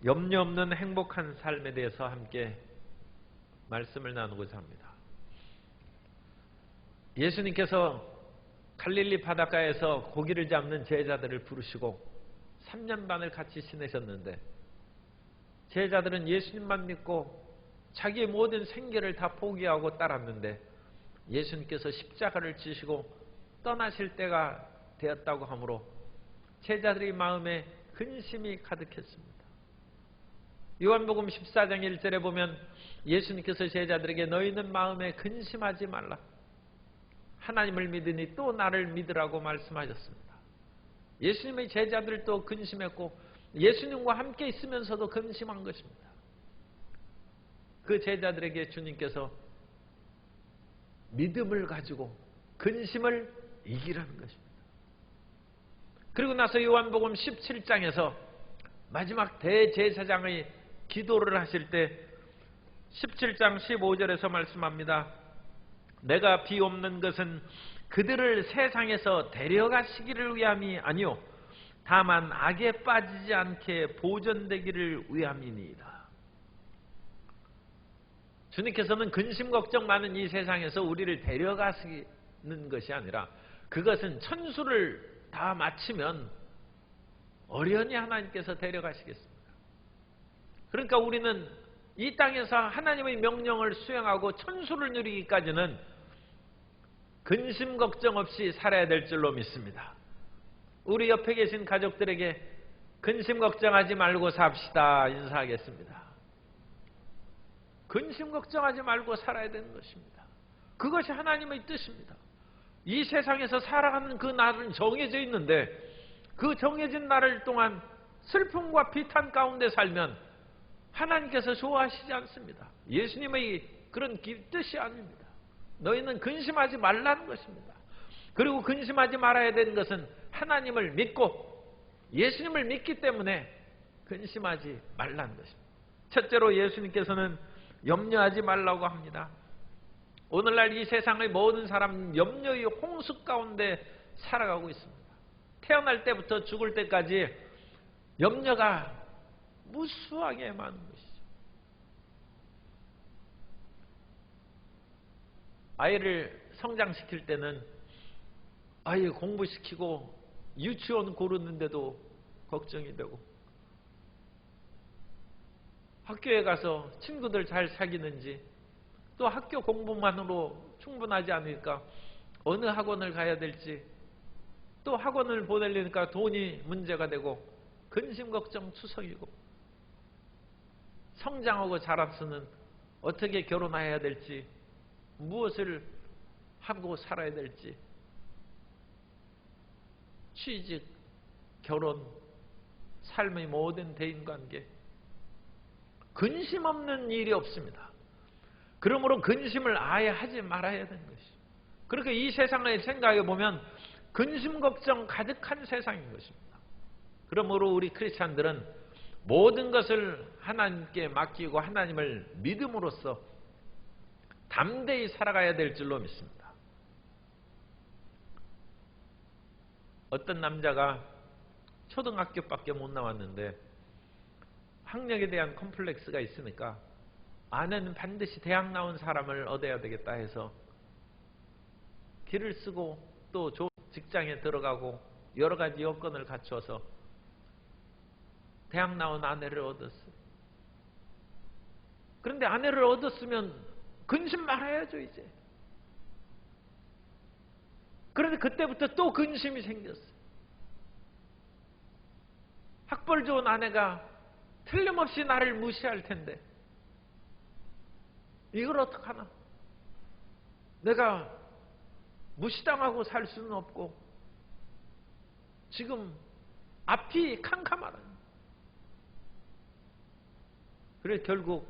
염려 없는 행복한 삶에 대해서 함께 말씀을 나누고자 합니다. 예수님께서 갈릴리 바닷가에서 고기를 잡는 제자들을 부르시고 3년 반을 같이 지내셨는데 제자들은 예수님만 믿고 자기의 모든 생계를 다 포기하고 따랐는데 예수님께서 십자가를 지시고 떠나실 때가 되었다고 하므로 제자들의 마음에 근심이 가득했습니다. 요한복음 14장 1절에 보면 예수님께서 제자들에게 너희는 마음에 근심하지 말라. 하나님을 믿으니 또 나를 믿으라고 말씀하셨습니다. 예수님의 제자들도 근심했고 예수님과 함께 있으면서도 근심한 것입니다. 그 제자들에게 주님께서 믿음을 가지고 근심을 이기라는 것입니다. 그리고 나서 요한복음 17장에서 마지막 대제사장의 기도를 하실 때 17장 15절에서 말씀합니다. 내가 비옵는 것은 그들을 세상에서 데려가시기를 위함이 아니요 다만 악에 빠지지 않게 보존되기를 위함이니이다. 주님께서는 근심 걱정 많은 이 세상에서 우리를 데려가시는 것이 아니라 그것은 천수를 다 마치면 어련히 하나님께서 데려가시겠습니다. 그러니까 우리는 이 땅에서 하나님의 명령을 수행하고 천수를 누리기까지는 근심 걱정 없이 살아야 될 줄로 믿습니다. 우리 옆에 계신 가족들에게 근심 걱정하지 말고 삽시다 인사하겠습니다. 근심 걱정하지 말고 살아야 되는 것입니다. 그것이 하나님의 뜻입니다. 이 세상에서 살아가는 그 날은 정해져 있는데 그 정해진 날을 동안 슬픔과 비탄 가운데 살면 하나님께서 좋아하시지 않습니다. 예수님의 그런 뜻이 아닙니다. 너희는 근심하지 말라는 것입니다. 그리고 근심하지 말아야 되는 것은 하나님을 믿고 예수님을 믿기 때문에 근심하지 말라는 것입니다. 첫째로 예수님께서는 염려하지 말라고 합니다. 오늘날 이 세상의 모든 사람은 염려의 홍수 가운데 살아가고 있습니다. 태어날 때부터 죽을 때까지 염려가 무수하게 많은 것이죠. 아이를 성장시킬 때는 아이 공부시키고 유치원 고르는데도 걱정이 되고 학교에 가서 친구들 잘 사귀는지 또 학교 공부만으로 충분하지 않으니까 어느 학원을 가야 될지 또 학원을 보내려니까 돈이 문제가 되고 근심 걱정 투성이고 성장하고 자라서는 어떻게 결혼해야 될지 무엇을 하고 살아야 될지 취직, 결혼, 삶의 모든 대인관계 근심 없는 일이 없습니다. 그러므로 근심을 아예 하지 말아야 되는 것이죠. 그렇게 이 세상을 생각해 보면 근심 걱정 가득한 세상인 것입니다. 그러므로 우리 크리스찬들은 모든 것을 하나님께 맡기고 하나님을 믿음으로써 담대히 살아가야 될 줄로 믿습니다. 어떤 남자가 초등학교밖에 못 나왔는데 학력에 대한 컴플렉스가 있으니까 아내는 반드시 대학 나온 사람을 얻어야 되겠다 해서 길을 쓰고 또 좋은 직장에 들어가고 여러 가지 여건을 갖춰서 대학 나온 아내를 얻었어요. 그런데 아내를 얻었으면 근심 말아야죠 이제. 그런데 그때부터 또 근심이 생겼어요. 학벌 좋은 아내가 틀림없이 나를 무시할 텐데 이걸 어떡하나. 내가 무시당하고 살 수는 없고 지금 앞이 캄캄하다. 그래서 결국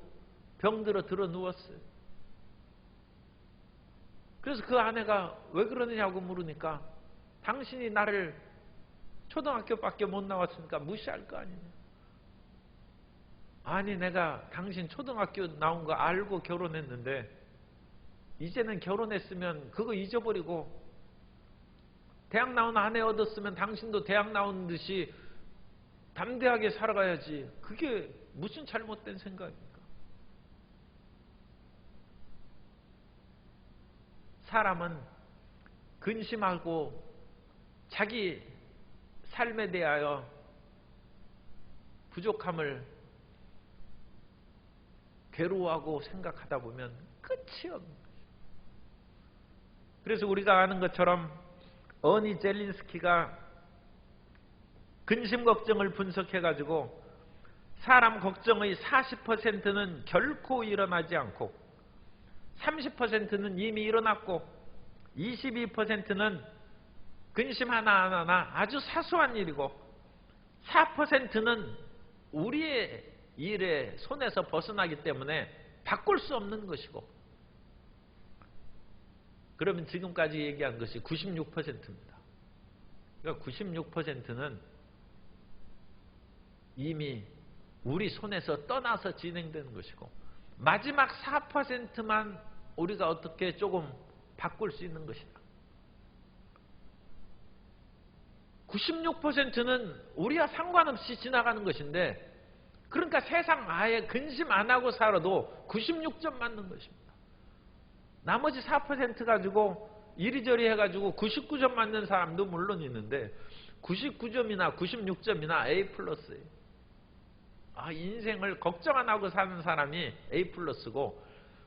병들어 들어 누웠어요. 그래서 그 아내가 왜 그러느냐고 물으니까 당신이 나를 초등학교밖에 못 나왔으니까 무시할 거 아니냐. 아니 내가 당신 초등학교 나온 거 알고 결혼했는데 이제는 결혼했으면 그거 잊어버리고 대학 나온 아내 얻었으면 당신도 대학 나온 듯이 담대하게 살아가야지. 그게 무슨 잘못된 생각입니까? 사람은 근심하고 자기 삶에 대하여 부족함을 괴로워하고 생각하다 보면 끝이 없는 거죠. 그래서 우리가 아는 것처럼 어니 젤린스키가 근심 걱정을 분석해가지고 사람 걱정의 40%는 결코 일어나지 않고 30%는 이미 일어났고 22%는 근심 하나하나 아주 사소한 일이고 4%는 우리의 일의 손에서 벗어나기 때문에 바꿀 수 없는 것이고, 그러면 지금까지 얘기한 것이 96%입니다. 그러니까 96%는 이미 우리 손에서 떠나서 진행되는 것이고, 마지막 4%만 우리가 어떻게 조금 바꿀 수 있는 것이다. 96%는 우리와 상관없이 지나가는 것인데, 그러니까 세상 아예 근심 안 하고 살아도 96점 맞는 것입니다. 나머지 4% 가지고 이리저리 해가지고 99점 맞는 사람도 물론 있는데 99점이나 96점이나 A 플러스예요. 인생을 걱정 안 하고 사는 사람이 A 플러스고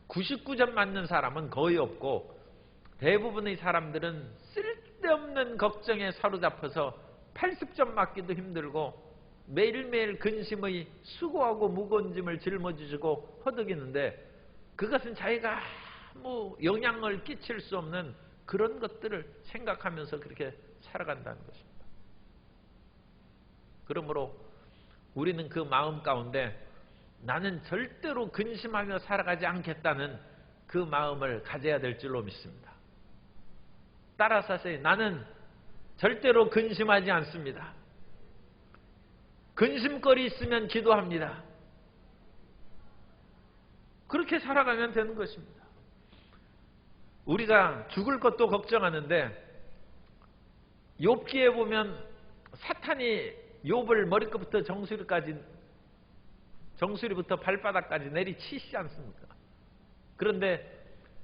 99점 맞는 사람은 거의 없고, 대부분의 사람들은 쓸데없는 걱정에 사로잡혀서 80점 맞기도 힘들고 매일매일 근심의 수고하고 무거운 짐을 짊어지고 허덕이는데, 그것은 자기가 아무 영향을 끼칠 수 없는 그런 것들을 생각하면서 그렇게 살아간다는 것입니다. 그러므로 우리는 그 마음 가운데 나는 절대로 근심하며 살아가지 않겠다는 그 마음을 가져야 될 줄로 믿습니다. 따라서 하세요. 나는 절대로 근심하지 않습니다. 근심거리 있으면 기도합니다. 그렇게 살아가면 되는 것입니다. 우리가 죽을 것도 걱정하는데 욥기에 보면 사탄이 욥을 머리끝부터 정수리부터 발바닥까지 내리치시지 않습니까? 그런데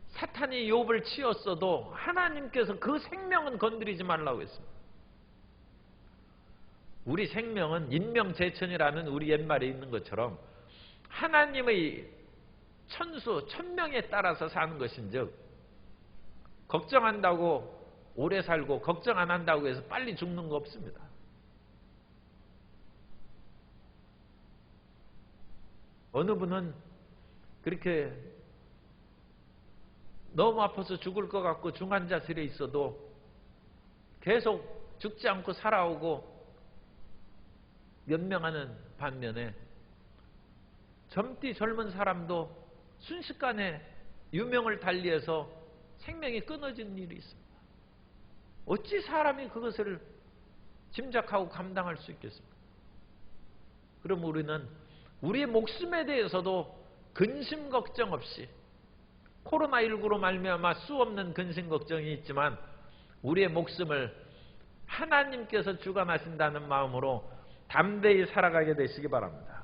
사탄이 욥을 치었어도 하나님께서 그 생명은 건드리지 말라고 했습니다. 우리 생명은 인명재천이라는 우리 옛말에 있는 것처럼 하나님의 천수, 천명에 따라서 사는 것인즉, 걱정한다고 오래 살고 걱정 안 한다고 해서 빨리 죽는 거 없습니다. 어느 분은 그렇게 너무 아파서 죽을 것 같고 중환자실에 있어도 계속 죽지 않고 살아오고 연명하는 반면에 젊디 젊은 사람도 순식간에 유명을 달리해서 생명이 끊어지는 일이 있습니다. 어찌 사람이 그것을 짐작하고 감당할 수 있겠습니까? 그럼 우리는 우리의 목숨에 대해서도 근심 걱정 없이, 코로나19로 말미암아 수없는 근심 걱정이 있지만 우리의 목숨을 하나님께서 주관하신다는 마음으로 담대히 살아가게 되시기 바랍니다.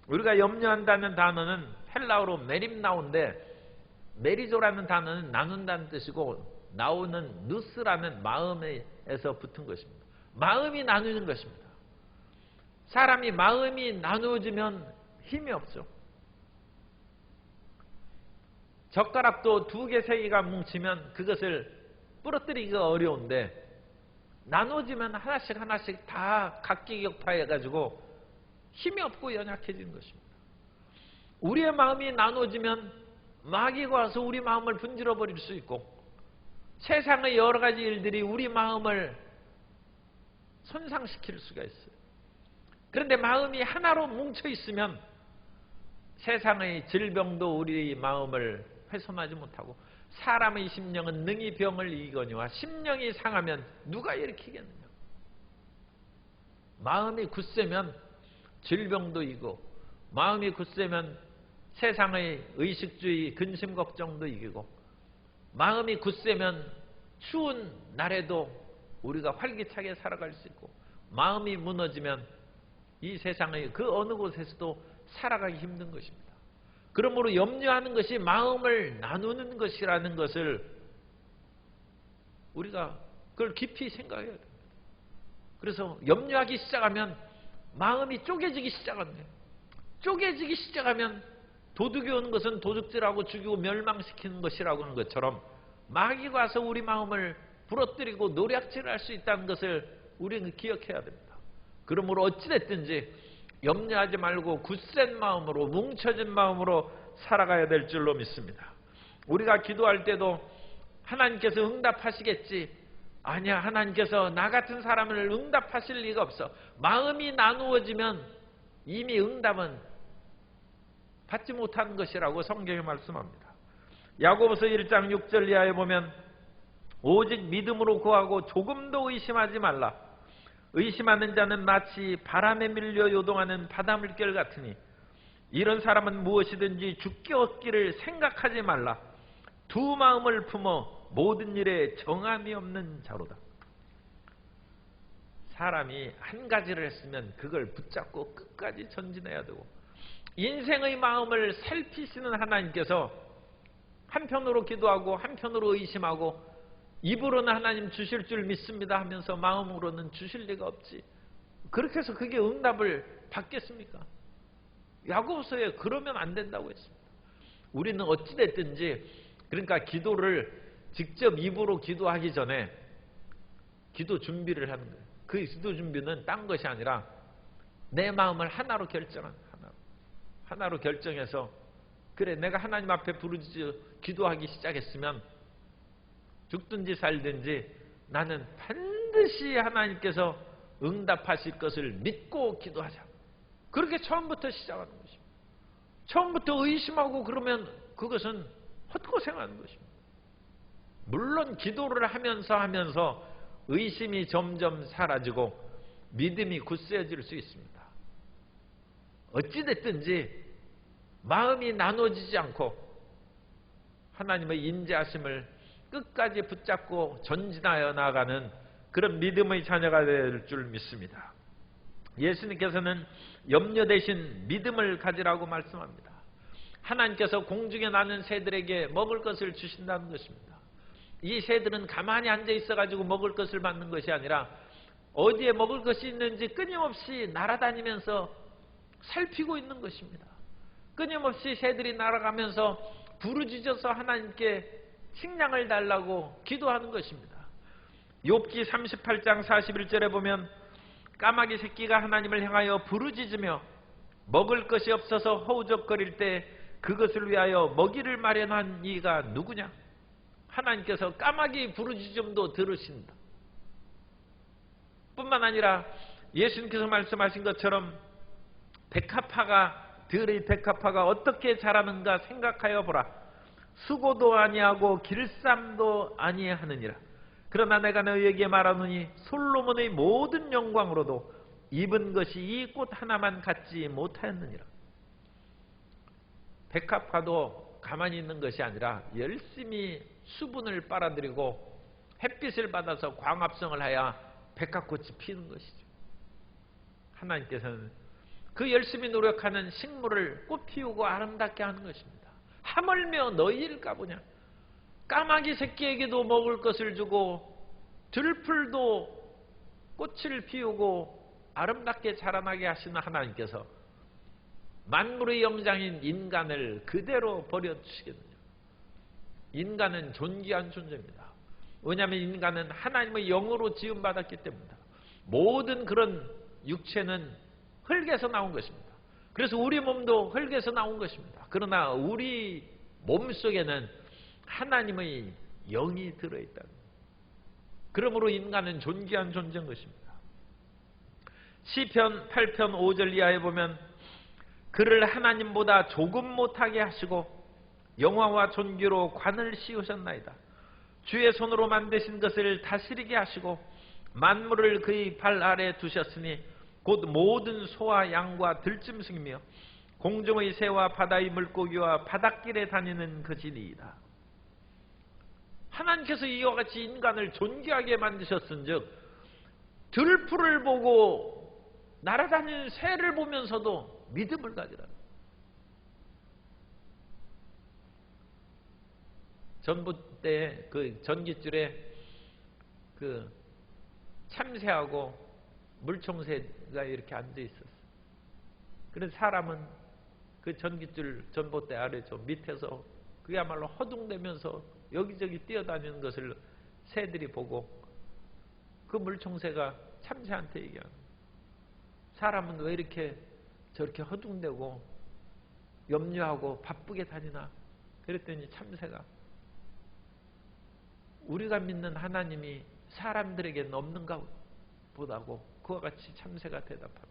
우리가 염려한다는 단어는 헬라어로 메림나오인데, 메리조라는 단어는 나눈다는 뜻이고 나오는 누스라는 마음에서 붙은 것입니다. 마음이 나누는 것입니다. 사람이 마음이 나누어지면 힘이 없죠. 젓가락도 2개, 3개가 뭉치면 그것을 부러뜨리기가 어려운데 나눠지면 하나씩 하나씩 다 각기격파해가지고 힘이 없고 연약해지는 것입니다. 우리의 마음이 나눠지면 마귀가 와서 우리 마음을 분질러 버릴 수 있고, 세상의 여러 가지 일들이 우리 마음을 손상시킬 수가 있어요. 그런데 마음이 하나로 뭉쳐 있으면 세상의 질병도 우리 마음을 훼손하지 못하고, 사람의 심령은 능히 병을 이기거니와 심령이 상하면 누가 일으키겠느냐. 마음이 굳세면 질병도 이기고, 마음이 굳세면 세상의 의식주의, 근심 걱정도 이기고, 마음이 굳세면 추운 날에도 우리가 활기차게 살아갈 수 있고, 마음이 무너지면 이 세상의 그 어느 곳에서도 살아가기 힘든 것입니다. 그러므로 염려하는 것이 마음을 나누는 것이라는 것을 우리가 그걸 깊이 생각해야 됩니다. 그래서 염려하기 시작하면 마음이 쪼개지기 시작한대요. 쪼개지기 시작하면 도둑이 오는 것은 도둑질하고 죽이고 멸망시키는 것이라고 하는 것처럼 마귀가 와서 우리 마음을 부러뜨리고 노략질할 수 있다는 것을 우리는 기억해야 됩니다. 그러므로 어찌됐든지 염려하지 말고 굳센 마음으로 뭉쳐진 마음으로 살아가야 될 줄로 믿습니다. 우리가 기도할 때도 하나님께서 응답하시겠지. 아니야, 하나님께서 나 같은 사람을 응답하실 리가 없어. 마음이 나누어지면 이미 응답은 받지 못하는 것이라고 성경이 말씀합니다. 야고보서 1장 6절 이하에 보면 오직 믿음으로 구하고 조금도 의심하지 말라. 의심하는 자는 마치 바람에 밀려 요동하는 바닷물결 같으니 이런 사람은 무엇이든지 죽게 얻기를 생각하지 말라. 두 마음을 품어 모든 일에 정함이 없는 자로다. 사람이 한 가지를 했으면 그걸 붙잡고 끝까지 전진해야 되고, 인생의 마음을 살피시는 하나님께서 한편으로 기도하고 한편으로 의심하고 입으로는 하나님 주실 줄 믿습니다 하면서 마음으로는 주실 리가 없지. 그렇게 해서 그게 응답을 받겠습니까? 야고보서에 그러면 안 된다고 했습니다. 우리는 어찌됐든지 그러니까 기도를 직접 입으로 기도하기 전에 기도 준비를 하는 거예요. 그 기도 준비는 딴 것이 아니라 내 마음을 하나로 하나로 결정해서 그래 내가 하나님 앞에 부르짖어 기도하기 시작했으면 죽든지 살든지 나는 반드시 하나님께서 응답하실 것을 믿고 기도하자. 그렇게 처음부터 시작하는 것입니다. 처음부터 의심하고 그러면 그것은 헛고생하는 것입니다. 물론 기도를 하면서 의심이 점점 사라지고 믿음이 굳세어질 수 있습니다. 어찌됐든지 마음이 나눠지지 않고 하나님의 인자하심을 끝까지 붙잡고 전진하여 나아가는 그런 믿음의 자녀가 될 줄 믿습니다. 예수님께서는 염려 대신 믿음을 가지라고 말씀합니다. 하나님께서 공중에 나는 새들에게 먹을 것을 주신다는 것입니다. 이 새들은 가만히 앉아 있어가지고 먹을 것을 받는 것이 아니라 어디에 먹을 것이 있는지 끊임없이 날아다니면서 살피고 있는 것입니다. 끊임없이 새들이 날아가면서 부르짖어서 하나님께 식량을 달라고 기도하는 것입니다. 욥기 38장 41절에 보면 까마귀 새끼가 하나님을 향하여 부르짖으며 먹을 것이 없어서 허우적거릴 때 그것을 위하여 먹이를 마련한 이가 누구냐? 하나님께서 까마귀 부르짖음도 들으신다. 뿐만 아니라 예수님께서 말씀하신 것처럼 들의 백합화가 어떻게 자라는가 생각하여 보라. 수고도 아니하고 길쌈도 아니하느니라. 그러나 내가 너희에게 말하노니 솔로몬의 모든 영광으로도 입은 것이 이 꽃 하나만 갖지 못하였느니라. 백합화도 가만히 있는 것이 아니라 열심히 수분을 빨아들이고 햇빛을 받아서 광합성을 하여 백합꽃이 피는 것이죠. 하나님께서는 그 열심히 노력하는 식물을 꽃 피우고 아름답게 하는 것입니다. 하물며 너희일까 보냐. 까마귀 새끼에게도 먹을 것을 주고 들풀도 꽃을 피우고 아름답게 자라나게 하시는 하나님께서 만물의 영장인 인간을 그대로 버려주시겠느냐. 인간은 존귀한 존재입니다. 왜냐하면 인간은 하나님의 영으로 지음받았기 때문입니다. 모든 그런 육체는 흙에서 나온 것입니다. 그래서 우리 몸도 흙에서 나온 것입니다. 그러나 우리 몸속에는 하나님의 영이 들어있다. 그러므로 인간은 존귀한 존재인 것입니다. 시편 8편 5절 이하에 보면 그를 하나님보다 조금 못하게 하시고 영화와 존귀로 관을 씌우셨나이다. 주의 손으로 만드신 것을 다스리게 하시고 만물을 그의 발 아래 두셨으니 곧 모든 소와 양과 들짐승이며 공중의 새와 바다의 물고기와 바닷길에 다니는 것이니이다. 하나님께서 이와 같이 인간을 존귀하게 만드셨은즉 들풀을 보고 날아다니는 새를 보면서도 믿음을 가지라. 전봇대에 그 전깃줄에 그 참새하고 물총새가 이렇게 앉아 있었어. 그래서 사람은 그 전깃줄 전봇대 아래 저 밑에서 그야말로 허둥대면서 여기저기 뛰어다니는 것을 새들이 보고 그 물총새가 참새한테 얘기하는 거야. 사람은 왜 이렇게 저렇게 허둥대고 염려하고 바쁘게 다니나? 그랬더니 참새가 우리가 믿는 하나님이 사람들에게는 없는가 보다고 그와 같이 참새가 대답합니다.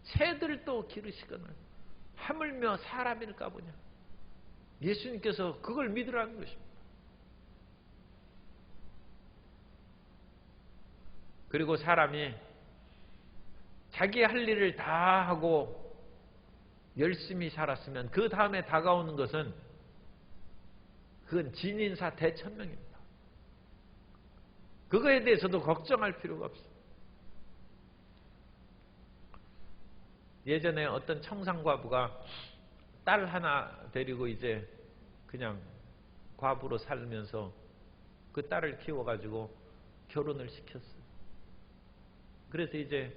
새들도 기르시거늘 하물며 사람일까 보냐. 예수님께서 그걸 믿으라는 것입니다. 그리고 사람이 자기 할 일을 다 하고 열심히 살았으면 그 다음에 다가오는 것은 그건 진인사 대천명입니다. 그거에 대해서도 걱정할 필요가 없어요. 예전에 어떤 청상과부가 딸 하나 데리고 이제 그냥 과부로 살면서 그 딸을 키워가지고 결혼을 시켰어요. 그래서 이제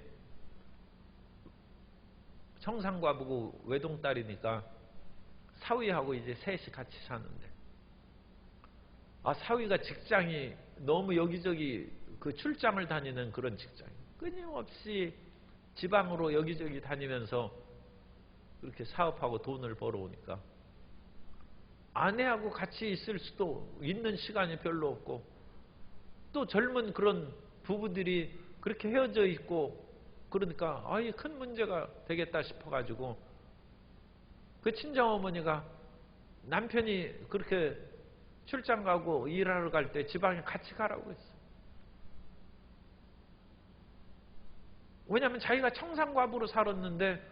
청상과부고 외동딸이니까 사위하고 이제 셋이 같이 사는데, 사위가 직장이 너무 여기저기 그 출장을 다니는 그런 직장이에요. 끊임없이 지방으로 여기저기 다니면서 그렇게 사업하고 돈을 벌어오니까 아내하고 같이 있을 수도 있는 시간이 별로 없고, 또 젊은 그런 부부들이 그렇게 헤어져 있고 그러니까 이게 큰 문제가 되겠다 싶어가지고 그 친정어머니가 남편이 그렇게 출장 가고 일하러 갈 때 지방에 같이 가라고 했어요. 왜냐하면 자기가 청상과부로 살았는데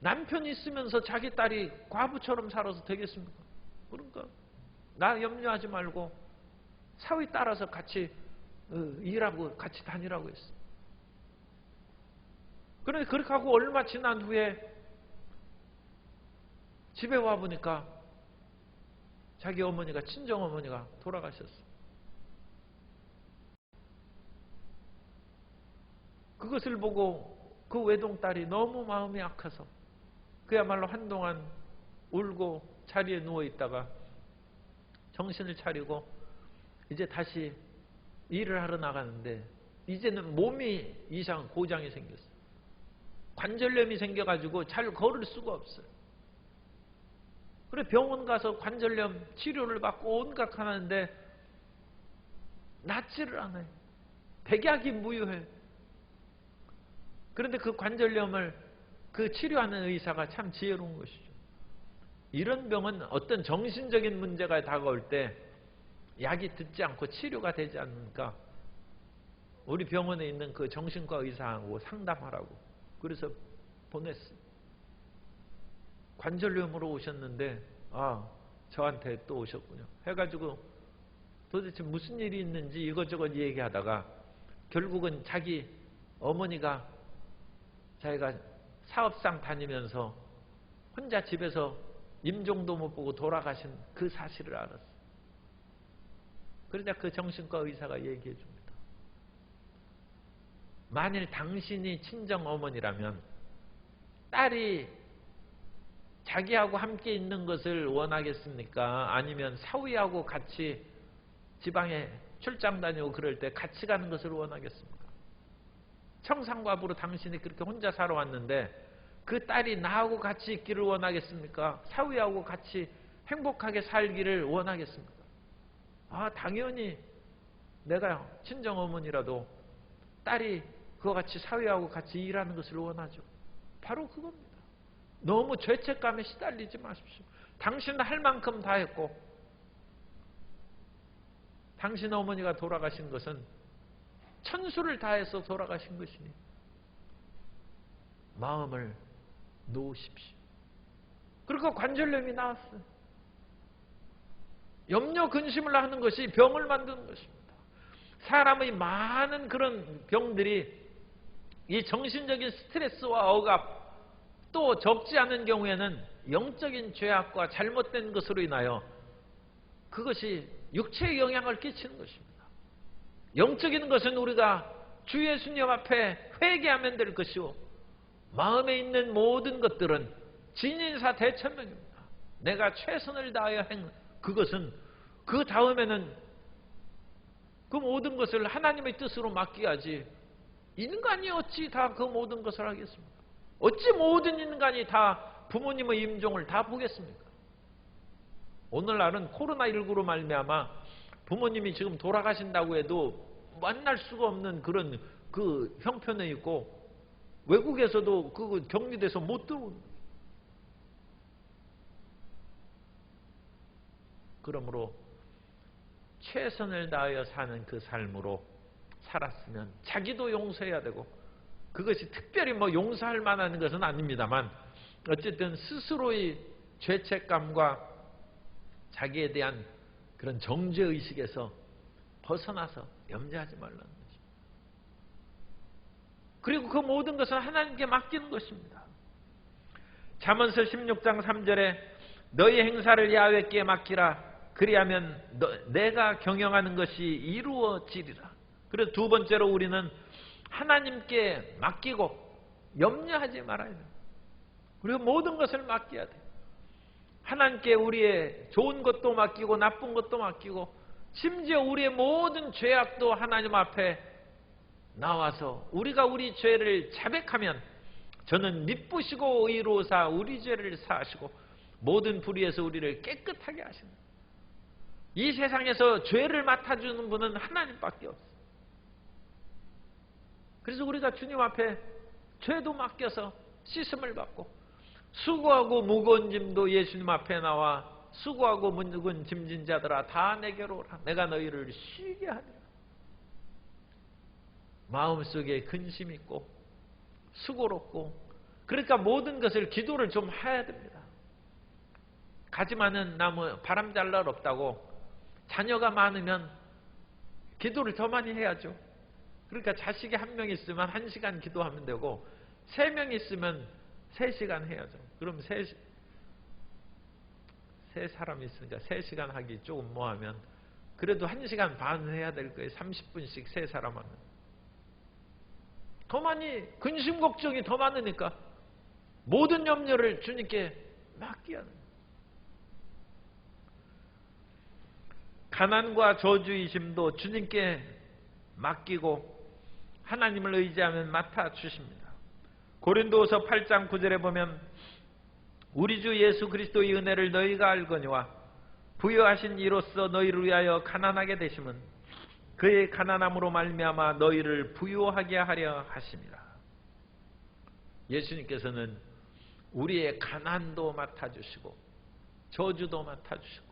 남편이 있으면서 자기 딸이 과부처럼 살아서 되겠습니까? 그러니까 나 염려하지 말고 사위 따라서 같이 일하고 같이 다니라고 했어. 그런데 그렇게 하고 얼마 지난 후에 집에 와보니까 자기 어머니가, 친정어머니가 돌아가셨어. 그것을 보고 그 외동딸이 너무 마음이 아파서 그야말로 한동안 울고 자리에 누워있다가 정신을 차리고 이제 다시 일을 하러 나가는데 이제는 몸이 고장이 생겼어요. 관절염이 생겨가지고 잘 걸을 수가 없어요. 그래 병원 가서 관절염 치료를 받고 온갖 하는데 낫지를 않아요. 백약이 무효해. 그런데 그 관절염을 그 치료하는 의사가 참 지혜로운 것이죠. 이런 병은 어떤 정신적인 문제가 다가올 때 약이 듣지 않고 치료가 되지 않으니까 우리 병원에 있는 그 정신과 의사하고 상담하라고 그래서 보냈어요. 관절염으로 오셨는데 저한테 또 오셨군요. 해가지고 도대체 무슨 일이 있는지 이것저것 얘기하다가 결국은 자기 어머니가 자기가 사업상 다니면서 혼자 집에서 임종도 못 보고 돌아가신 그 사실을 알았어요. 그러자 그 정신과 의사가 얘기해 줍니다. 만일 당신이 친정 어머니라면 딸이 자기하고 함께 있는 것을 원하겠습니까? 아니면 사위하고 같이 지방에 출장 다니고 그럴 때 같이 가는 것을 원하겠습니까? 청상과부로 당신이 그렇게 혼자 살아왔는데 그 딸이 나하고 같이 있기를 원하겠습니까? 사위하고 같이 행복하게 살기를 원하겠습니까? 당연히 내가 친정어머니라도 딸이 그와 같이 사위하고 같이 일하는 것을 원하죠. 바로 그겁니다. 너무 죄책감에 시달리지 마십시오. 당신은 할 만큼 다 했고 당신 어머니가 돌아가신 것은 천수를 다해서 돌아가신 것이니 마음을 놓으십시오. 그리고 관절염이 나왔어요. 염려 근심을 하는 것이 병을 만드는 것입니다. 사람의 많은 그런 병들이 이 정신적인 스트레스와 억압, 또 적지 않은 경우에는 영적인 죄악과 잘못된 것으로 인하여 그것이 육체에 영향을 끼치는 것입니다. 영적인 것은 우리가 주 예수님 앞에 회개하면 될 것이요, 마음에 있는 모든 것들은 진인사 대천명입니다. 내가 최선을 다하여 그것은 그 다음에는 그 모든 것을 하나님의 뜻으로 맡겨야지, 인간이 어찌 다 그 모든 것을 하겠습니까? 어찌 모든 인간이 다 부모님의 임종을 다 보겠습니까? 오늘날은 코로나19로 말미암아 부모님이 지금 돌아가신다고 해도 만날 수가 없는 그런 그 형편에 있고, 외국에서도 그 격리돼서 못 들어오는 거예요. 그러므로 최선을 다하여 사는 그 삶으로 살았으면 자기도 용서해야 되고, 그것이 특별히 뭐 용서할 만한 것은 아닙니다만 어쨌든 스스로의 죄책감과 자기에 대한 그런 정죄의식에서 벗어나서 염려하지 말라는 것입니다. 그리고 그 모든 것은 하나님께 맡기는 것입니다. 잠언서 16장 3절에 너희 행사를 야훼께 맡기라. 그리하면 내가 경영하는 것이 이루어지리라. 그래서 두 번째로 우리는 하나님께 맡기고 염려하지 말아야 돼요. 그리고 모든 것을 맡겨야 돼요. 하나님께 우리의 좋은 것도 맡기고 나쁜 것도 맡기고, 심지어 우리의 모든 죄악도 하나님 앞에 나와서 우리가 우리 죄를 자백하면 저는 미쁘시고 의로우사 우리 죄를 사하시고 모든 불의에서 우리를 깨끗하게 하신다. 이 세상에서 죄를 맡아주는 분은 하나님밖에 없어요. 그래서 우리가 주님 앞에 죄도 맡겨서 씻음을 받고, 수고하고 무거운 짐도 예수님 앞에 나와 수고하고 무거운 짐진 자들아 다 내게로 오라. 내가 너희를 쉬게 하리라. 마음속에 근심 있고 수고롭고, 그러니까 모든 것을 기도를 좀 해야 됩니다. 가지 많은 나무 바람 잘 날 없다고, 자녀가 많으면 기도를 더 많이 해야죠. 그러니까 자식이 한 명 있으면 1시간 기도하면 되고, 3명 있으면 3시간 해야죠. 그럼 세 사람 있으니까 3시간 하기 조금 뭐하면 그래도 1시간 반 해야 될 거예요. 30분씩 3사람 하면. 더 많이 근심 걱정이 더 많으니까 모든 염려를 주님께 맡겨야 합니다. 가난과 저주의심도 주님께 맡기고 하나님을 의지하면 맡아주십니다. 고린도후서 8장 9절에 보면 우리 주 예수 그리스도의 은혜를 너희가 알거니와 부여하신 이로써 너희를 위하여 가난하게 되심은 그의 가난함으로 말미암아 너희를 부유하게 하려 하심이라. 예수님께서는 우리의 가난도 맡아주시고 저주도 맡아주시고,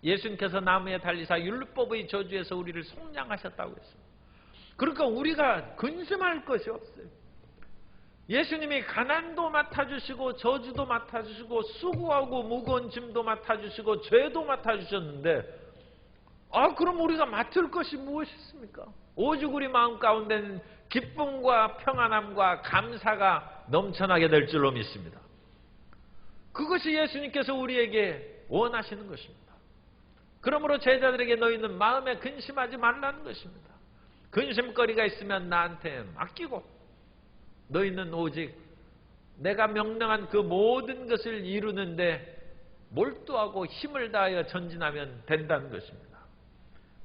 예수님께서 나무에 달리사 율법의 저주에서 우리를 속량하셨다고 했습니다. 그러니까 우리가 근심할 것이 없어요. 예수님이 가난도 맡아주시고 저주도 맡아주시고 수고하고 무거운 짐도 맡아주시고 죄도 맡아주셨는데, 그럼 우리가 맡을 것이 무엇이 있습니까? 오직 우리 마음 가운데는 기쁨과 평안함과 감사가 넘쳐나게 될 줄로 믿습니다. 그것이 예수님께서 우리에게 원하시는 것입니다. 그러므로 제자들에게 너희는 마음에 근심하지 말라는 것입니다. 근심거리가 있으면 나한테 맡기고 너희는 오직 내가 명령한 그 모든 것을 이루는데 몰두하고 힘을 다하여 전진하면 된다는 것입니다.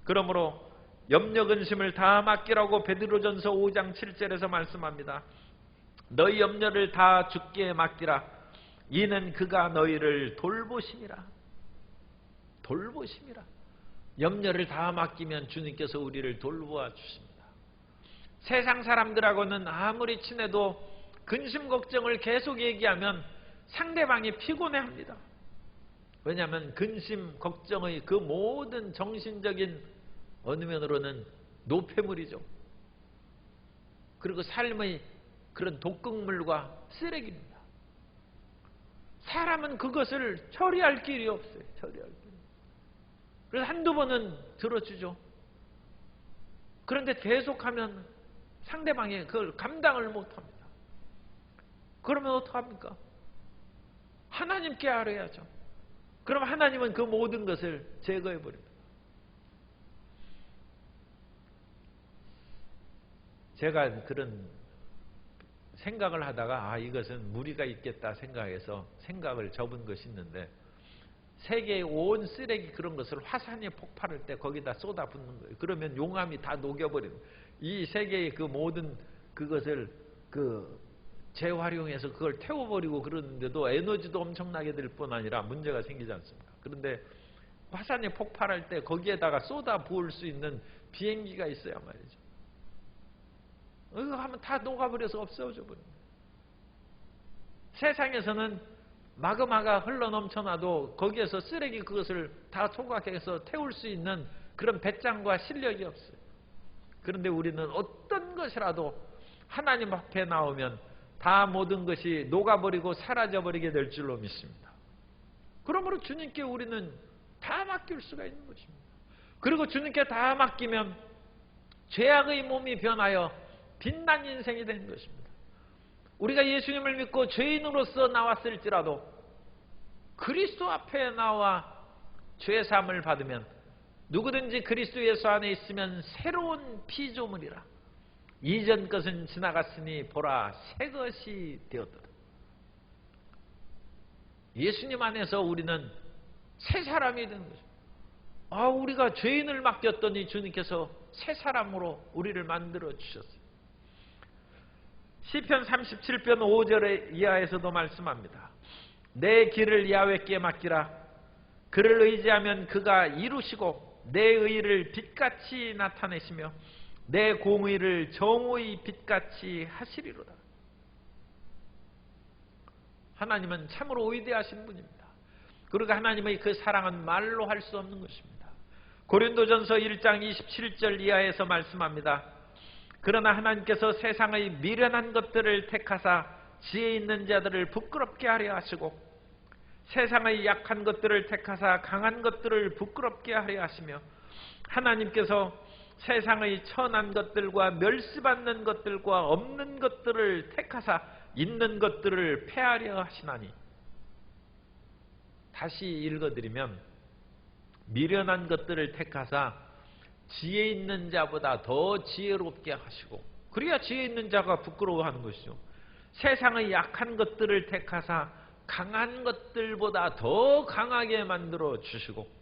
그러므로 염려 근심을 다 맡기라고 베드로전서 5장 7절에서 말씀합니다. 너희 염려를 다 주께 맡기라. 이는 그가 너희를 돌보심이라. 돌보심이라. 염려를 다 맡기면 주님께서 우리를 돌보아 주십니다. 세상 사람들하고는 아무리 친해도 근심 걱정을 계속 얘기하면 상대방이 피곤해합니다. 왜냐하면 근심 걱정의 그 모든 정신적인 어느 면으로는 노폐물이죠. 그리고 삶의 그런 독극물과 쓰레기입니다. 사람은 그것을 처리할 길이 없어요. 처리할 길. 그래서 한두 번은 들어주죠. 그런데 계속하면 상대방이 그걸 감당을 못합니다. 그러면 어떡합니까? 하나님께 아뢰야죠. 그럼 하나님은 그 모든 것을 제거해버립니다. 제가 그런 생각을 하다가 이것은 무리가 있겠다 생각해서 생각을 접은 것이 있는데, 세계의 온 쓰레기 그런 것을 화산이 폭발할 때 거기다 쏟아붓는 거예요. 그러면 용암이 다 녹여버리는 거예요. 이 세계의 그 모든 그것을 재활용해서 그걸 태워버리고 그러는데도 에너지도 엄청나게 될 뿐 아니라 문제가 생기지 않습니까? 그런데 화산이 폭발할 때 거기에다가 쏟아 부을 수 있는 비행기가 있어야 말이죠. 이거 하면 다 녹아버려서 없어져 버립니다. 세상에서는 마그마가 흘러넘쳐나도 거기에서 쓰레기 그것을 다 소각해서 태울 수 있는 그런 배짱과 실력이 없어요. 그런데 우리는 어떤 것이라도 하나님 앞에 나오면 다 모든 것이 녹아버리고 사라져버리게 될 줄로 믿습니다. 그러므로 주님께 우리는 다 맡길 수가 있는 것입니다. 그리고 주님께 다 맡기면 죄악의 몸이 변하여 빛난 인생이 되는 것입니다. 우리가 예수님을 믿고 죄인으로서 나왔을지라도 그리스도 앞에 나와 죄사함을 받으면 누구든지 그리스도 예수 안에 있으면 새로운 피조물이라. 이전 것은 지나갔으니 보라 새 것이 되었더라. 예수님 안에서 우리는 새 사람이 되는 것입니다. 우리가 죄인을 맡겼더니 주님께서 새 사람으로 우리를 만들어 주셨어요. 시편 37편 5절 이하에서도 말씀합니다. 내 길을 야훼께 맡기라. 그를 의지하면 그가 이루시고 내 의를 빛같이 나타내시며 내 공의를 정오의 빛같이 하시리로다. 하나님은 참으로 위대하신 분입니다. 그리고 하나님의 그 사랑은 말로 할 수 없는 것입니다. 고린도전서 1장 27절 이하에서 말씀합니다. 그러나 하나님께서 세상의 미련한 것들을 택하사 지혜 있는 자들을 부끄럽게 하려 하시고 세상의 약한 것들을 택하사 강한 것들을 부끄럽게 하려 하시며 하나님께서 세상의 천한 것들과 멸시받는 것들과 없는 것들을 택하사 있는 것들을 폐하려 하시나니. 다시 읽어드리면 미련한 것들을 택하사 지혜 있는 자보다 더 지혜롭게 하시고 그래야 지혜 있는 자가 부끄러워하는 것이죠. 세상의 약한 것들을 택하사 강한 것들보다 더 강하게 만들어 주시고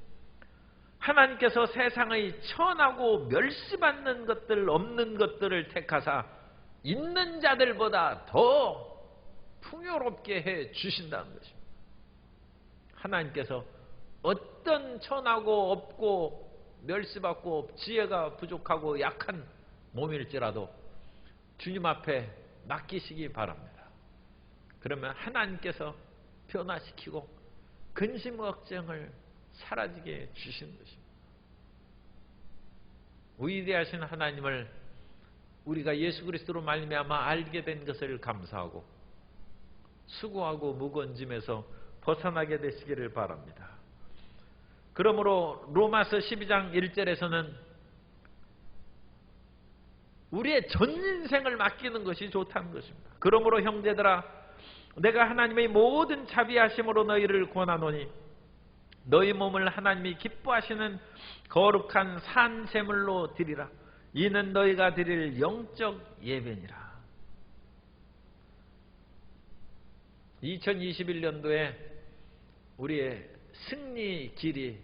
하나님께서 세상의 천하고 멸시받는 것들 없는 것들을 택하사 있는 자들보다 더 풍요롭게 해 주신다는 것입니다. 하나님께서 어떤 천하고 없고 멸시받고 지혜가 부족하고 약한 몸일지라도 주님 앞에 맡기시기 바랍니다. 그러면 하나님께서 변화시키고 근심 걱정을 사라지게 주시는 것입니다. 위대하신 하나님을 우리가 예수 그리스도로 말미암아 알게 된 것을 감사하고 수고하고 무거운 짐에서 벗어나게 되시기를 바랍니다. 그러므로 로마서 12장 1절에서는 우리의 전 인생을 맡기는 것이 좋다는 것입니다. 그러므로 형제들아 내가 하나님의 모든 자비하심으로 너희를 권하노니 너희 몸을 하나님이 기뻐하시는 거룩한 산 제물로 드리라. 이는 너희가 드릴 영적 예배니라. 2021년도에 우리의 승리 길이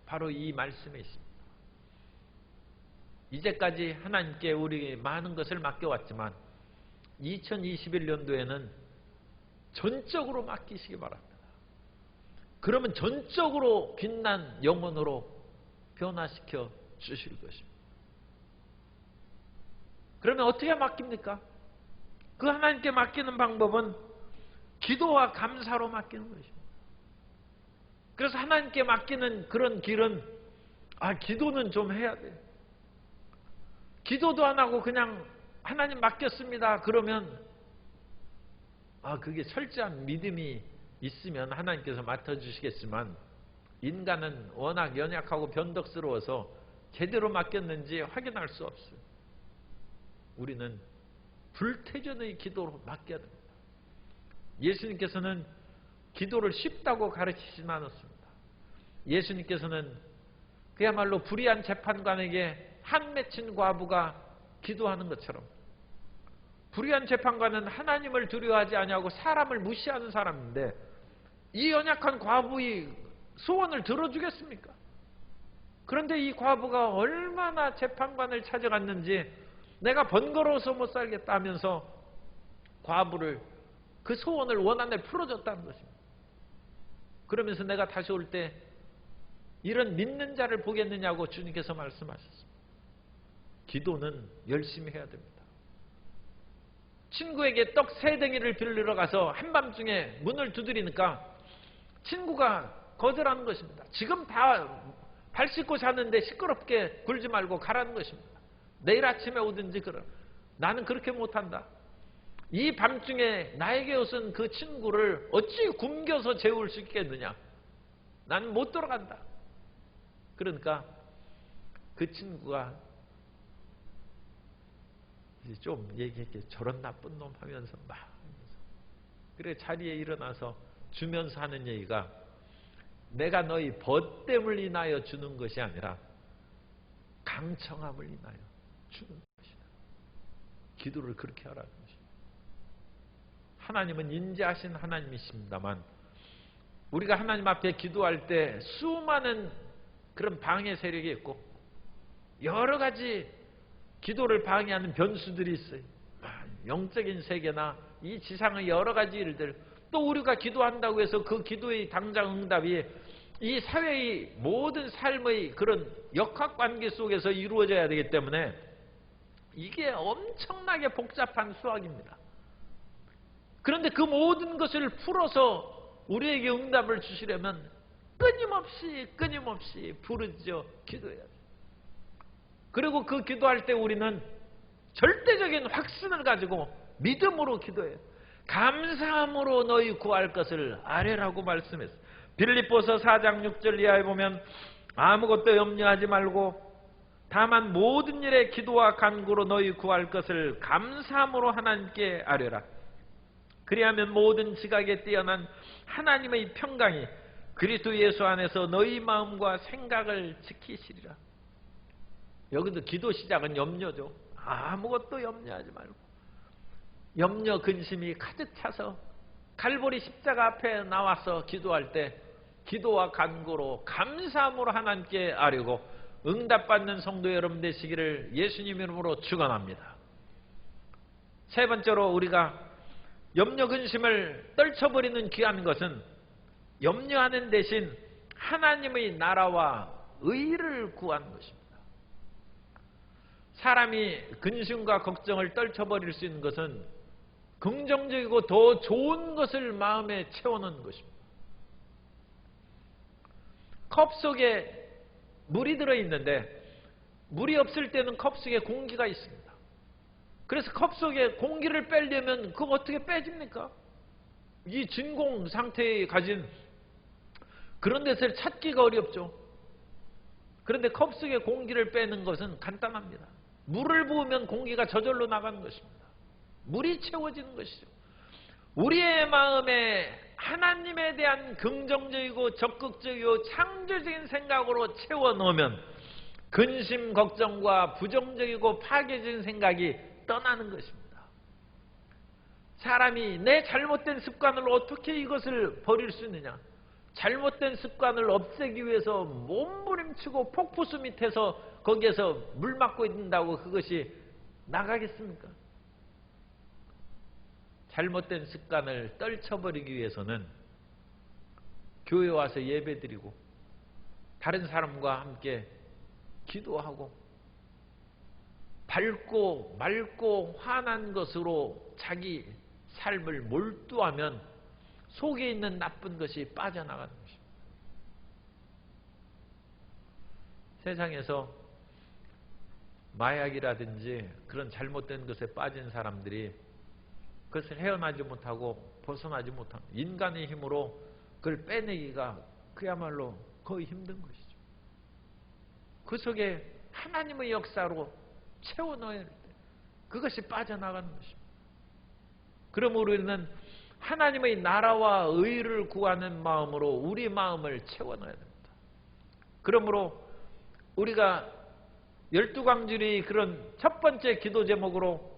바로 이 말씀에 있습니다. 이제까지 하나님께 우리 많은 것을 맡겨왔지만 2021년도에는 전적으로 맡기시기 바랍니다. 그러면 전적으로 빛난 영혼으로 변화시켜 주실 것입니다. 그러면 어떻게 맡깁니까? 그 하나님께 맡기는 방법은 기도와 감사로 맡기는 것입니다. 그래서 하나님께 맡기는 그런 길은 기도는 좀 해야 돼요. 기도도 안 하고 그냥 하나님 맡겼습니다. 그러면 그게 철저한 믿음이 있으면 하나님께서 맡아주시겠지만 인간은 워낙 연약하고 변덕스러워서 제대로 맡겼는지 확인할 수 없어요. 우리는 불태전의 기도로 맡겨야 됩니다. 예수님께서는 기도를 쉽다고 가르치진 않았습니다. 예수님께서는 그야말로 불의한 재판관에게 한 맺힌 과부가 기도하는 것처럼, 불의한 재판관은 하나님을 두려워하지 아니하고 사람을 무시하는 사람인데 이 연약한 과부의 소원을 들어주겠습니까? 그런데 이 과부가 얼마나 재판관을 찾아갔는지 내가 번거로워서 못 살겠다 하면서 과부를 그 소원을 원한을 풀어줬다는 것입니다. 그러면서 내가 다시 올 때 이런 믿는 자를 보겠느냐고 주님께서 말씀하셨습니다. 기도는 열심히 해야 됩니다. 친구에게 떡 3덩이를 빌리러 가서 한밤중에 문을 두드리니까 친구가 거절하는 것입니다. 지금 다 발 씻고 자는데 시끄럽게 굴지 말고 가라는 것입니다. 내일 아침에 오든지 그럼. 나는 그렇게 못한다. 이 밤중에 나에게 오신 그 친구를 어찌 굶겨서 재울 수 있겠느냐. 나는 못 돌아간다. 그러니까 그 친구가 좀 얘기했게 저런 나쁜 놈 하면서 막 그래 자리에 일어나서 주면서 하는 얘기가 내가 너희 벗됨을 인하여 주는 것이 아니라 강청함을 인하여 주는 것이다. 기도를 그렇게 하라는 것입니다. 하나님은 인자하신 하나님이십니다만 우리가 하나님 앞에 기도할 때 수많은 그런 방해 세력이 있고 여러 가지 기도를 방해하는 변수들이 있어요. 영적인 세계나 이 지상의 여러 가지 일들, 또 우리가 기도한다고 해서 그 기도의 당장 응답이 이 사회의 모든 삶의 그런 역학관계 속에서 이루어져야 되기 때문에 이게 엄청나게 복잡한 수학입니다. 그런데 그 모든 것을 풀어서 우리에게 응답을 주시려면 끊임없이 부르짖어 기도해야 돼요. 그리고 그 기도할 때 우리는 절대적인 확신을 가지고 믿음으로 기도해요. 감사함으로 너희 구할 것을 아뢰라고 말씀했어요. 빌립보서 4장 6절 이하에 보면 아무것도 염려하지 말고 다만 모든 일에 기도와 간구로 너희 구할 것을 감사함으로 하나님께 아뢰라. 그리하면 모든 지각에 뛰어난 하나님의 평강이 그리스도 예수 안에서 너희 마음과 생각을 지키시리라. 여기도 기도 시작은 염려죠. 아무것도 염려하지 말고 염려 근심이 가득 차서 갈보리 십자가 앞에 나와서 기도할 때 기도와 간구로 감사함으로 하나님께 아뢰고 응답받는 성도 여러분 되시기를 예수님 이름으로 축원합니다. 세 번째로 우리가 염려 근심을 떨쳐버리는 귀한 것은 염려하는 대신 하나님의 나라와 의를 구하는 것입니다. 사람이 근심과 걱정을 떨쳐버릴 수 있는 것은 긍정적이고 더 좋은 것을 마음에 채워넣는 것입니다. 컵 속에 물이 들어있는데 물이 없을 때는 컵 속에 공기가 있습니다. 그래서 컵 속에 공기를 빼려면 그거 어떻게 빼집니까? 이 진공 상태에 가진 그런 데서 찾기가 어렵죠. 그런데 컵 속에 공기를 빼는 것은 간단합니다. 물을 부으면 공기가 저절로 나가는 것입니다. 물이 채워지는 것이죠. 우리의 마음에 하나님에 대한 긍정적이고 적극적이고 창조적인 생각으로 채워넣으면 근심, 걱정과 부정적이고 파괴적인 생각이 떠나는 것입니다. 사람이 내 잘못된 습관을 어떻게 이것을 버릴 수 있느냐? 잘못된 습관을 없애기 위해서 몸부림치고 폭포수 밑에서 거기에서 물 맞고 있는다고 그것이 나가겠습니까? 잘못된 습관을 떨쳐버리기 위해서는 교회 와서 예배드리고 다른 사람과 함께 기도하고 밝고 맑고 환한 것으로 자기 삶을 몰두하면 속에 있는 나쁜 것이 빠져나가는 것입니다. 세상에서 마약이라든지 그런 잘못된 것에 빠진 사람들이 그것을 헤어나지 못하고 벗어나지 못하는 인간의 힘으로 그걸 빼내기가 그야말로 거의 힘든 것이죠. 그 속에 하나님의 역사로 채워 넣어야 할 때 그것이 빠져나가는 것입니다. 그러므로 우리는 하나님의 나라와 의를 구하는 마음으로 우리 마음을 채워넣어야 됩니다. 그러므로 우리가 12광주리 그런 첫 번째 기도 제목으로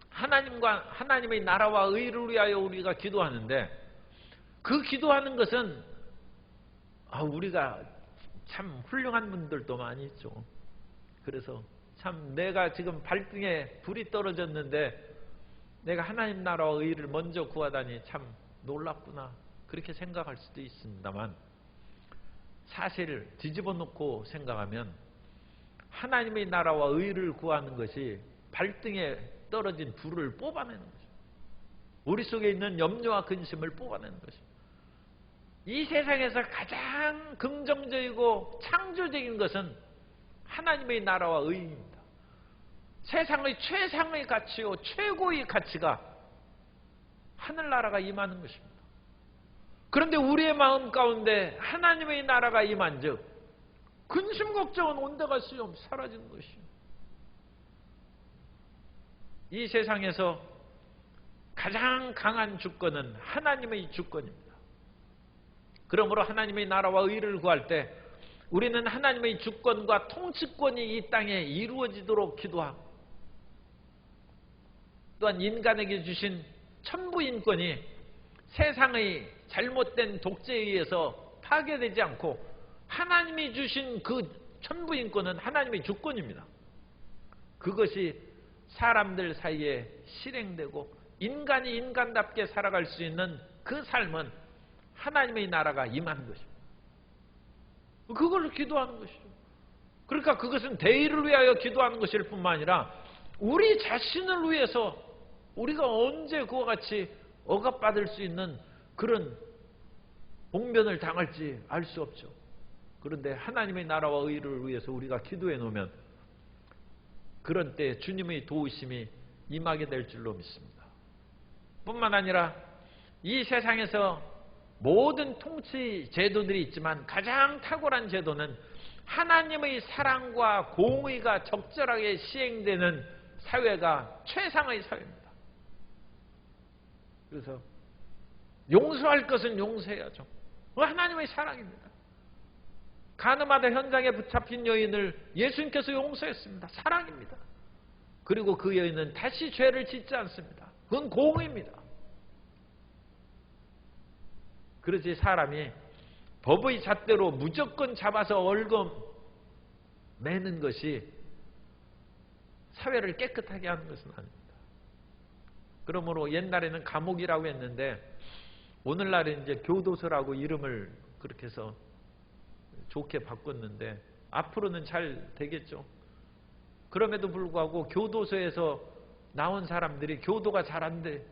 하나님의 나라와 의를 위하여 우리가 기도하는데, 그 기도하는 것은 우리가 참 훌륭한 분들도 많이 있죠. 그래서 참 내가 지금 발등에 불이 떨어졌는데 내가 하나님 나라와 의를 먼저 구하다니 참 놀랍구나, 그렇게 생각할 수도 있습니다만, 사실 뒤집어 놓고 생각하면 하나님의 나라와 의를 구하는 것이 발등에 떨어진 불을 뽑아내는 거죠. 우리 속에 있는 염려와 근심을 뽑아내는 것입니다. 이 세상에서 가장 긍정적이고 창조적인 것은 하나님의 나라와 의입니다. 세상의 최상의 가치요 최고의 가치가 하늘나라가 임하는 것입니다. 그런데 우리의 마음 가운데 하나님의 나라가 임한즉 근심 걱정은 온데가 쓰염 사라지는 것이요. 이 세상에서 가장 강한 주권은 하나님의 주권입니다. 그러므로 하나님의 나라와 의를 구할 때 우리는 하나님의 주권과 통치권이 이 땅에 이루어지도록 기도하고, 또한 인간에게 주신 천부인권이 세상의 잘못된 독재에 의해서 파괴되지 않고 하나님이 주신 그 천부인권은 하나님의 주권입니다. 그것이 사람들 사이에 실행되고 인간이 인간답게 살아갈 수 있는 그 삶은 하나님의 나라가 임하는 것입니다. 그걸로 기도하는 것이죠. 그러니까 그것은 대의를 위하여 기도하는 것일 뿐만 아니라 우리 자신을 위해서 우리가 언제 그와 같이 억압받을 수 있는 그런 봉변을 당할지 알 수 없죠. 그런데 하나님의 나라와 의를 위해서 우리가 기도해 놓으면 그런 때 주님의 도우심이 임하게 될 줄로 믿습니다. 뿐만 아니라 이 세상에서 모든 통치 제도들이 있지만 가장 탁월한 제도는 하나님의 사랑과 공의가 적절하게 시행되는 사회가 최상의 사회입니다. 그래서 용서할 것은 용서해야죠. 하나님의 사랑입니다. 가늠하다 현장에 붙잡힌 여인을 예수님께서 용서했습니다. 사랑입니다. 그리고 그 여인은 다시 죄를 짓지 않습니다. 그건 공의입니다. 그렇지 사람이 법의 잣대로 무조건 잡아서 얼금 매는 것이 사회를 깨끗하게 하는 것은 아닙니다. 그러므로 옛날에는 감옥이라고 했는데 오늘날은 이제 교도소라고 이름을 그렇게 해서 좋게 바꿨는데 앞으로는 잘 되겠죠. 그럼에도 불구하고 교도소에서 나온 사람들이 교도가 잘 안 돼.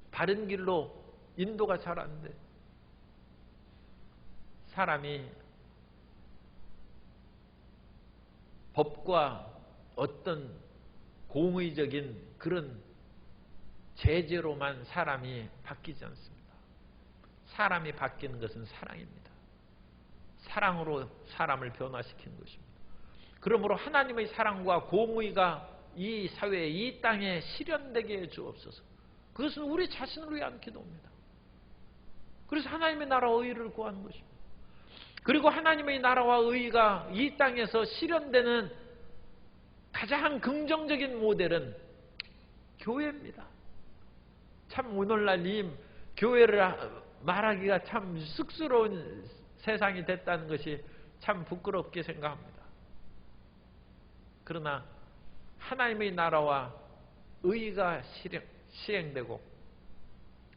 바른 길로 인도가 잘 안 돼. 사람이 법과 어떤 공의적인 그런 제재로만 사람이 바뀌지 않습니다. 사람이 바뀌는 것은 사랑입니다. 사랑으로 사람을 변화시키는 것입니다. 그러므로 하나님의 사랑과 공의가 이 사회에 이 땅에 실현되게 해 주옵소서. 그것은 우리 자신을 위한 기도입니다. 그래서 하나님의 나라와 의를 구하는 것입니다. 그리고 하나님의 나라와 의가 이 땅에서 실현되는 가장 긍정적인 모델은 교회입니다. 참 오늘날 이 교회를 말하기가 참 쑥스러운 세상이 됐다는 것이 참 부끄럽게 생각합니다. 그러나 하나님의 나라와 의가 시행되고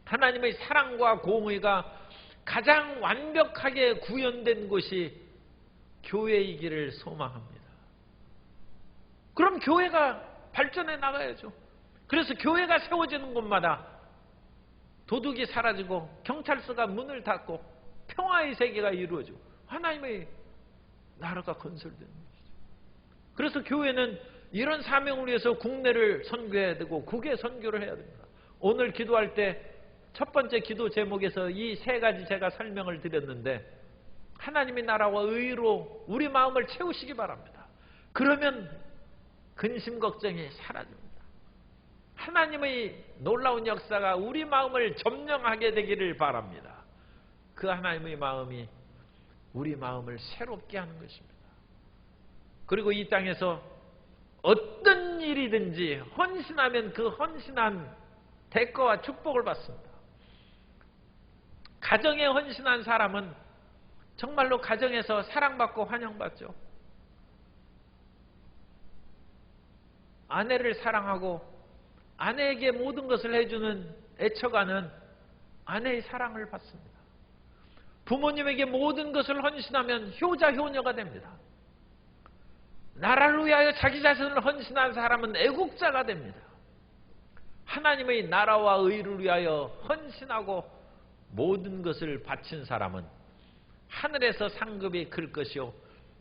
하나님의 사랑과 공의가 가장 완벽하게 구현된 곳이 교회이기를 소망합니다. 그럼 교회가 발전해 나가야죠. 그래서 교회가 세워지는 곳마다 도둑이 사라지고 경찰서가 문을 닫고 평화의 세계가 이루어지고 하나님의 나라가 건설되는 것이죠. 그래서 교회는 이런 사명을 위해서 국내를 선교해야 되고 국외 선교를 해야 됩니다. 오늘 기도할 때 첫 번째 기도 제목에서 이 세 가지 제가 설명을 드렸는데 하나님의 나라와 의로 우리 마음을 채우시기 바랍니다. 그러면 근심 걱정이 사라집니다. 하나님의 놀라운 역사가 우리 마음을 점령하게 되기를 바랍니다. 그 하나님의 마음이 우리 마음을 새롭게 하는 것입니다. 그리고 이 땅에서 어떤 일이든지 헌신하면 그 헌신한 대가와 축복을 받습니다. 가정에 헌신한 사람은 정말로 가정에서 사랑받고 환영받죠. 아내를 사랑하고 아내에게 모든 것을 해주는 애처가는 아내의 사랑을 받습니다. 부모님에게 모든 것을 헌신하면 효자 효녀가 됩니다. 나라를 위하여 자기 자신을 헌신한 사람은 애국자가 됩니다. 하나님의 나라와 의를 위하여 헌신하고 모든 것을 바친 사람은 하늘에서 상급이 클 것이요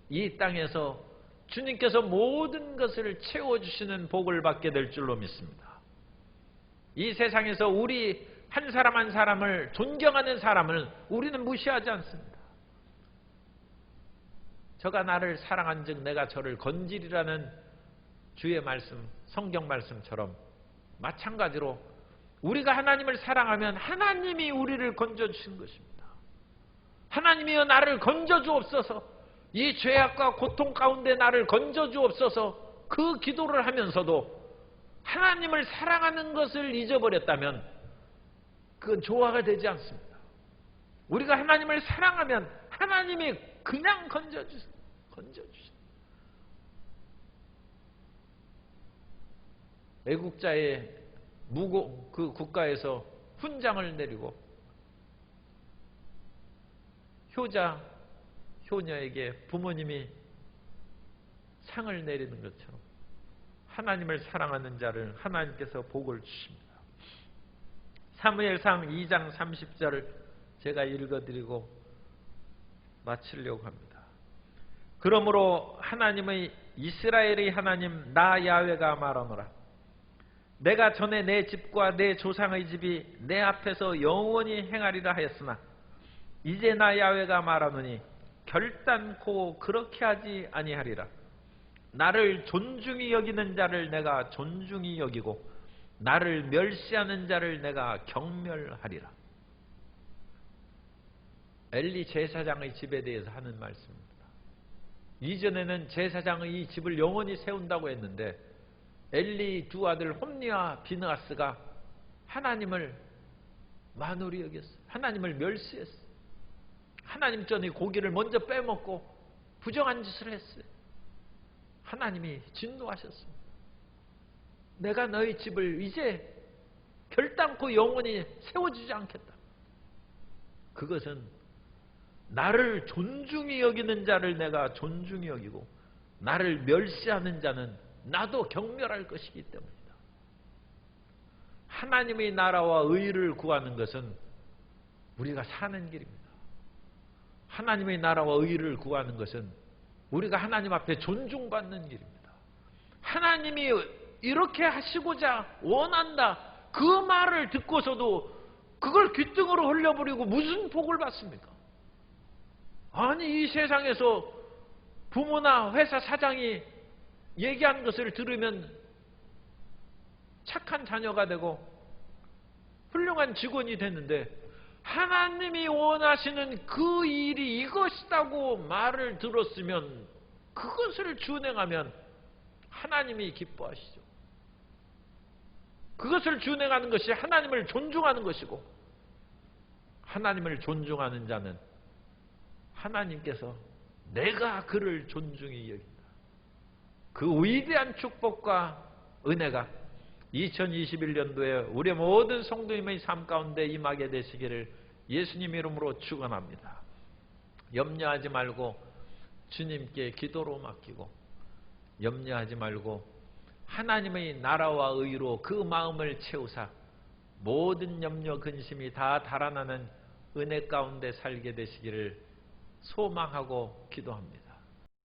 이 땅에서 주님께서 모든 것을 채워주시는 복을 받게 될 줄로 믿습니다. 이 세상에서 우리 한 사람 한 사람을 존경하는 사람을 우리는 무시하지 않습니다. 저가 나를 사랑한 즉 내가 저를 건지리라는 주의 말씀, 성경 말씀처럼 마찬가지로 우리가 하나님을 사랑하면 하나님이 우리를 건져주신 것입니다. 하나님이여 나를 건져주옵소서, 이 죄악과 고통 가운데 나를 건져주옵소서, 그 기도를 하면서도 하나님을 사랑하는 것을 잊어버렸다면 그건 조화가 되지 않습니다. 우리가 하나님을 사랑하면 하나님이 그냥 건져주세요. 애국자의 그 국가에서 훈장을 내리고 효자, 효녀에게 부모님이 상을 내리는 것처럼 하나님을 사랑하는 자를 하나님께서 복을 주십니다. 사무엘상 2장 30절을 제가 읽어드리고 마치려고 합니다. 그러므로 하나님의 이스라엘의 하나님 나 야훼가 말하노라. 내가 전에 내 집과 내 조상의 집이 내 앞에서 영원히 행하리라 하였으나 이제 나 야훼가 말하노니 결단코 그렇게 하지 아니하리라. 나를 존중히 여기는 자를 내가 존중히 여기고 나를 멸시하는 자를 내가 경멸하리라. 엘리 제사장의 집에 대해서 하는 말씀입니다. 이전에는 제사장의 이 집을 영원히 세운다고 했는데 엘리 두 아들 홈니와 비느하스가 하나님을 만홀히 여겼어요. 하나님을 멸시했어요. 하나님 전에 고기를 먼저 빼먹고 부정한 짓을 했어요. 하나님이 진노하셨습니다. 내가 너희 집을 이제 결단코 영원히 세워주지 않겠다. 그것은 나를 존중히 여기는 자를 내가 존중히 여기고 나를 멸시하는 자는 나도 경멸할 것이기 때문이다. 하나님의 나라와 의를 구하는 것은 우리가 사는 길입니다. 하나님의 나라와 의를 구하는 것은 우리가 하나님 앞에 존중받는 길입니다. 하나님이 이렇게 하시고자 원한다. 그 말을 듣고서도 그걸 귓등으로 흘려버리고 무슨 복을 받습니까? 아니 이 세상에서 부모나 회사 사장이 얘기하는 것을 들으면 착한 자녀가 되고 훌륭한 직원이 됐는데 하나님이 원하시는 그 일이 이것이라고 말을 들었으면 그것을 준행하면 하나님이 기뻐하시죠. 그것을 준행하는 것이 하나님을 존중하는 것이고 하나님을 존중하는 자는 하나님께서 내가 그를 존중히 여긴다. 그 위대한 축복과 은혜가 2021년도에 우리 모든 성도님의 삶 가운데 임하게 되시기를 예수님 이름으로 축원합니다. 염려하지 말고 주님께 기도로 맡기고 염려하지 말고 하나님의 나라와 의로 그 마음을 채우사 모든 염려 근심이 다 달아나는 은혜 가운데 살게 되시기를 소망하고 기도합니다.